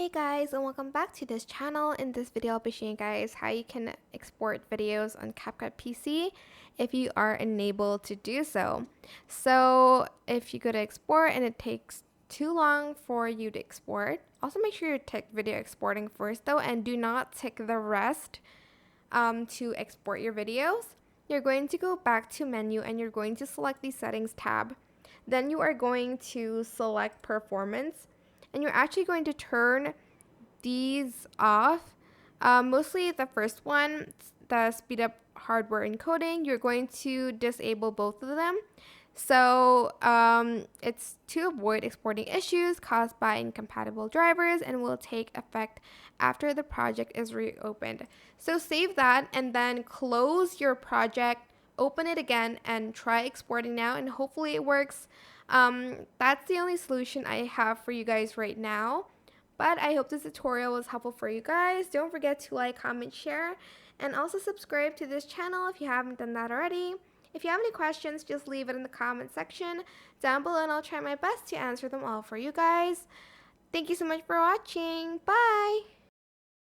Hey guys, and welcome back to this channel. In this video, I'll be showing you guys how you can export videos on CapCut PC if you are enabled to do so. So if you go to export and it takes too long for you to export, also make sure you tick video exporting first though, and do not tick the rest to export your videos. You're going to go back to menu and you're going to select the settings tab. Then you are going to select performance, and you're actually going to turn these off. Mostly the first one, the speed up hardware encoding, you're going to disable both of them. So it's to avoid exporting issues caused by incompatible drivers and will take effect after the project is reopened. So save that and then close your project, open it again, and try exporting now, and hopefully it works. That's the only solution I have for you guys right now. But I hope this tutorial was helpful for you guys. Don't forget to like, comment, share, and also subscribe to this channel if you haven't done that already. If you have any questions, just leave it in the comment section down below and I'll try my best to answer them all for you guys. Thank you so much for watching. Bye!